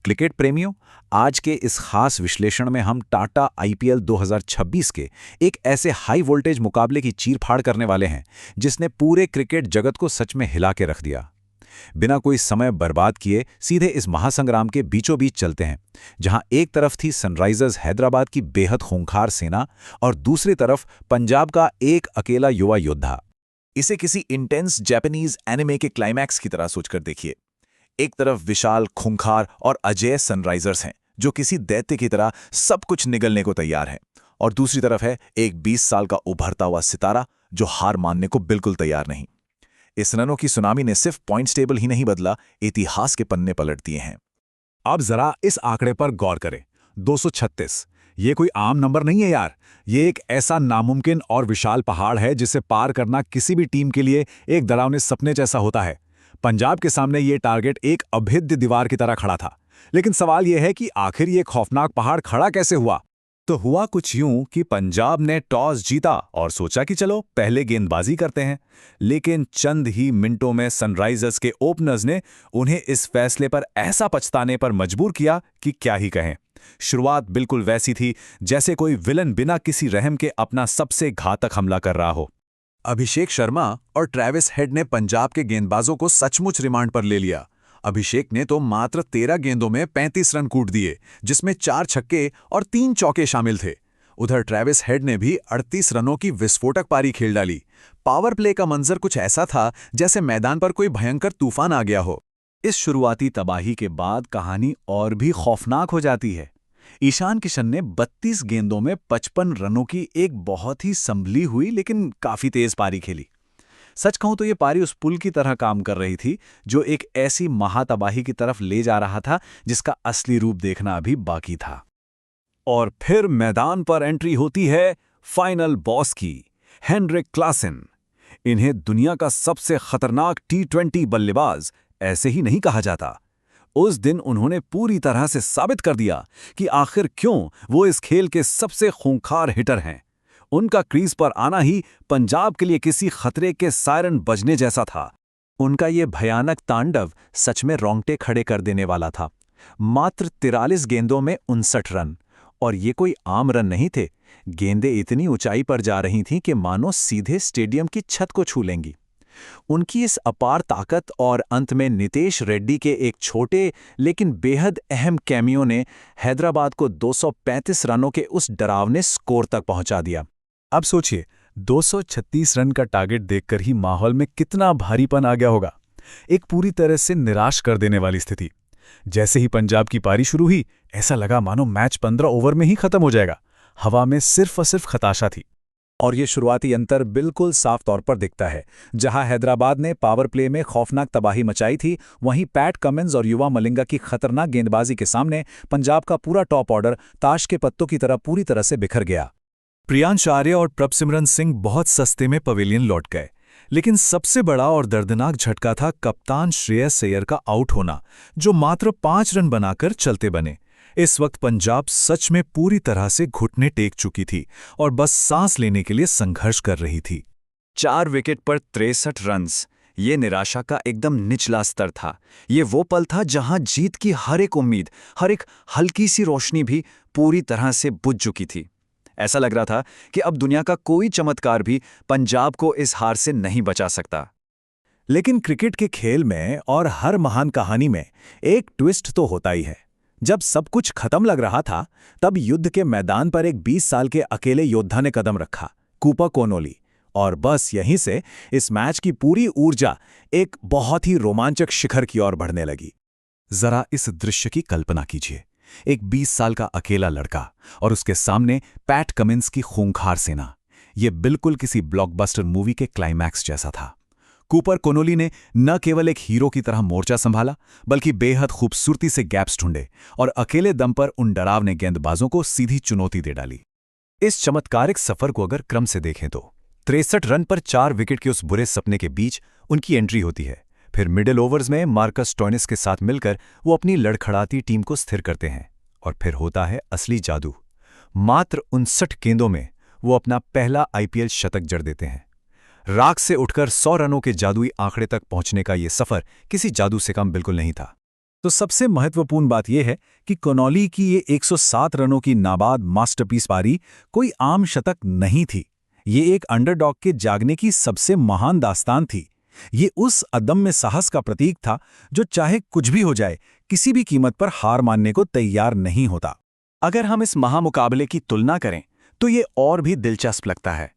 Cricket प्रेमियों, आज के इस खास विश्लेषण में हम टाटा आईपीएल 2026 के एक ऐसे हाई वोल्टेज मुकाबले की चीर-फाड़ करने वाले हैं जिसने पूरे क्रिकेट जगत को सच में हिला के रख दिया। बिना कोई समय बर्बाद किए सीधे इस महासंग्राम के बीचों बीच चलते हैं, जहां एक तरफ थी सनराइजर्स हैदराबाद की बेहद खूंखार सेना और दूसरी तरफ पंजाब का एक अकेला युवा योद्धा। इसे किसी इंटेंस जापानीज एनिमे के क्लाइमैक्स की तरह सोचकर देखिए। एक तरफ विशाल, खूंखार और अजेय सनराइजर्स हैं जो किसी दैत्य की तरह सब कुछ निगलने को तैयार है, और दूसरी तरफ है एक 20 साल का उभरता हुआ सितारा जो हार मानने को बिल्कुल तैयार नहीं। इस रनों की सुनामी ने सिर्फ पॉइंट्स टेबल ही नहीं बदला, इतिहास के पन्ने पलट दिए हैं। अब जरा इस आंकड़े पर गौर करें। 236 ये कोई आम नंबर नहीं है यार। ये एक ऐसा नामुमकिन और विशाल पहाड़ है जिसे पार करना किसी भी टीम के लिए एक डरावने सपने जैसा होता है। पंजाब के सामने ये टारगेट एक अभेद्य दीवार की तरह खड़ा था। लेकिन सवाल यह है कि आखिर ये खौफनाक पहाड़ खड़ा कैसे हुआ? तो हुआ कुछ यूं कि पंजाब ने टॉस जीता और सोचा कि चलो पहले गेंदबाजी करते हैं। लेकिन चंद ही मिनटों में सनराइजर्स के ओपनर्स ने उन्हें इस फैसले पर ऐसा पछताने पर मजबूर किया कि क्या ही कहें। शुरुआत बिल्कुल वैसी थी जैसे कोई विलन बिना किसी रहम के अपना सबसे घातक हमला कर रहा हो। अभिषेक शर्मा और ट्रेविस हेड ने पंजाब के गेंदबाजों को सचमुच रिमांड पर ले लिया। अभिषेक ने तो मात्र 13 गेंदों में 35 रन कूट दिए, जिसमें 4 छक्के और 3 चौके शामिल थे। उधर ट्रेविस हेड ने भी 38 रनों की विस्फोटक पारी खेल डाली। पावर प्ले का मंजर कुछ ऐसा था जैसे मैदान पर कोई भयंकर तूफान आ गया हो। इस शुरुआती तबाही के बाद कहानी और भी खौफनाक हो जाती है। ईशान किशन ने 32 गेंदों में 55 रनों की एक बहुत ही संभली हुई लेकिन काफी तेज पारी खेली। सच कहूं तो ये पारी उस पुल की तरह काम कर रही थी जो एक ऐसी महातबाही की तरफ ले जा रहा था जिसका असली रूप देखना अभी बाकी था। और फिर मैदान पर एंट्री होती है फाइनल बॉस की, हेनरिक क्लासन। इन्हें दुनिया का सबसे खतरनाक T20 बल्लेबाज ऐसे ही नहीं कहा जाता। उस दिन उन्होंने पूरी तरह से साबित कर दिया कि आखिर क्यों वो इस खेल के सबसे खूंखार हिटर हैं। उनका क्रीज पर आना ही पंजाब के लिए किसी खतरे के सायरन बजने जैसा था। उनका ये भयानक तांडव सच में रोंगटे खड़े कर देने वाला था। मात्र 43 गेंदों में 59 रन, और ये कोई आम रन नहीं थे। गेंदें इतनी ऊंचाई पर जा रही थीं कि मानो सीधे स्टेडियम की छत को छू लेंगी। उनकी इस अपार ताकत और अंत में नितेश रेड्डी के एक छोटे लेकिन बेहद अहम कैमियो ने हैदराबाद को 235 रनों के उस डरावने स्कोर तक पहुंचा दिया। अब सोचिए, 236 रन का टारगेट देखकर ही माहौल में कितना भारीपन आ गया होगा। एक पूरी तरह से निराश कर देने वाली स्थिति। जैसे ही पंजाब की पारी शुरू हुई, ऐसा लगा मानो मैच 15 ओवर में ही खत्म हो जाएगा। हवा में सिर्फ और सिर्फ हताशा थी। और ये शुरुआती अंतर बिल्कुल साफ तौर पर दिखता है। जहां हैदराबाद ने पावर प्ले में खौफनाक तबाही मचाई थी, वहीं पैट कमिंस और युवा मलिंगा की खतरनाक गेंदबाजी के सामने पंजाब का पूरा टॉप ऑर्डर ताश के पत्तों की तरह पूरी तरह से बिखर गया। प्रियांश आर्य और प्रभसिमरन सिंह बहुत सस्ते में पवेलियन लौट गए। लेकिन सबसे बड़ा और दर्दनाक झटका था कप्तान श्रेयस अय्यर का आउट होना, जो मात्र 5 रन बनाकर चलते बने। इस वक्त पंजाब सच में पूरी तरह से घुटने टेक चुकी थी और बस सांस लेने के लिए संघर्ष कर रही थी। 4 विकेट पर 63 रन्स, ये निराशा का एकदम निचला स्तर था। ये वो पल था जहां जीत की हर एक उम्मीद, हर एक हल्की सी रोशनी भी पूरी तरह से बुझ चुकी थी। ऐसा लग रहा था कि अब दुनिया का कोई चमत्कार भी पंजाब को इस हार से नहीं बचा सकता। लेकिन क्रिकेट के खेल में और हर महान कहानी में एक ट्विस्ट तो होता ही है। जब सब कुछ खत्म लग रहा था, तब युद्ध के मैदान पर एक 20 साल के अकेले योद्धा ने कदम रखा, कूपर कोनोली। और बस यहीं से इस मैच की पूरी ऊर्जा एक बहुत ही रोमांचक शिखर की ओर बढ़ने लगी। जरा इस दृश्य की कल्पना कीजिए। एक 20 साल का अकेला लड़का और उसके सामने पैट कमिंस की खूंखार सेना। ये बिल्कुल किसी ब्लॉकबस्टर मूवी के क्लाइमैक्स जैसा था। कूपर कोनोली ने न केवल एक हीरो की तरह मोर्चा संभाला, बल्कि बेहद खूबसूरती से गैप्स ढूंढे और अकेले दम पर उन डरावने गेंदबाजों को सीधी चुनौती दे डाली। इस चमत्कारिक सफर को अगर क्रम से देखें तो 63 रन पर 4 विकेट के उस बुरे सपने के बीच उनकी एंट्री होती है। फिर मिडिल ओवर्स में मार्कस स्टोइनिस के साथ मिलकर वो अपनी लड़खड़ाती टीम को स्थिर करते हैं। और फिर होता है असली जादू। मात्र 59 गेंदों में वो अपना पहला आईपीएल शतक जड़ देते हैं। राख से उठकर 100 रनों के जादुई आंकड़े तक पहुंचने का ये सफर किसी जादू से कम बिल्कुल नहीं था। तो सबसे महत्वपूर्ण बात यह है कि कोनोली की ये 107 रनों की नाबाद मास्टरपीस पारी कोई आम शतक नहीं थी। ये एक अंडरडॉग के जागने की सबसे महान दास्तान थी। ये उस अदम्य साहस का प्रतीक था जो चाहे कुछ भी हो जाए, किसी भी कीमत पर हार मानने को तैयार नहीं होता। अगर हम इस महामुकाबले की तुलना करें तो ये और भी दिलचस्प लगता है।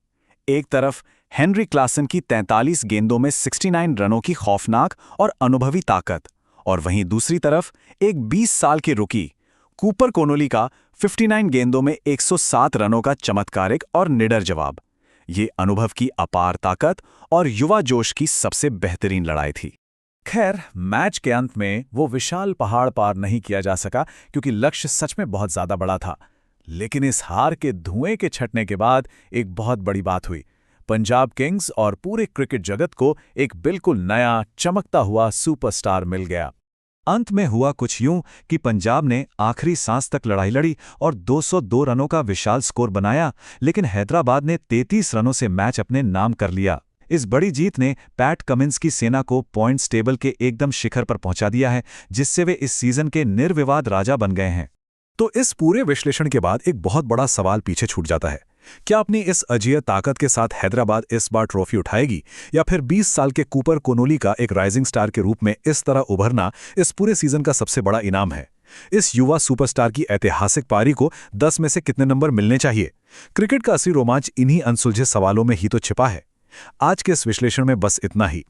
एक तरफ हेनरी क्लासन की 43 गेंदों में 69 रनों की खौफनाक और अनुभवी ताकत, और वहीं दूसरी तरफ एक 20 साल के रुकी कूपर कोनोली का 59 गेंदों में 107 रनों का चमत्कारिक और निडर जवाब। ये अनुभव की अपार ताकत और युवा जोश की सबसे बेहतरीन लड़ाई थी। खैर, मैच के अंत में वो विशाल पहाड़ पार नहीं किया जा सका क्योंकि लक्ष्य सच में बहुत ज्यादा बड़ा था। लेकिन इस हार के धुएं के छटने के बाद एक बहुत बड़ी बात हुई। पंजाब किंग्स और पूरे क्रिकेट जगत को एक बिल्कुल नया चमकता हुआ सुपरस्टार मिल गया। अंत में हुआ कुछ यूं कि पंजाब ने आखिरी सांस तक लड़ाई लड़ी और 202 रनों का विशाल स्कोर बनाया, लेकिन हैदराबाद ने 33 रनों से मैच अपने नाम कर लिया। इस बड़ी जीत ने पैट कमिंस की सेना को पॉइंट्स टेबल के एकदम शिखर पर पहुंचा दिया है, जिससे वे इस सीजन के निर्विवाद राजा बन गए हैं। तो इस पूरे विश्लेषण के बाद एक बहुत बड़ा सवाल पीछे छूट जाता है। क्या अपनी इस अजीय ताकत के साथ हैदराबाद इस बार ट्रॉफी उठाएगी, या फिर 20 साल के कूपर कोनोली का एक राइजिंग स्टार के रूप में इस तरह उभरना इस पूरे सीजन का सबसे बड़ा इनाम है? इस युवा सुपरस्टार की ऐतिहासिक पारी को 10 में से कितने नंबर मिलने चाहिए? क्रिकेट का असली रोमांच इन्हीं अनसुलझे सवालों में ही तो छिपा है। आज के इस विश्लेषण में बस इतना ही।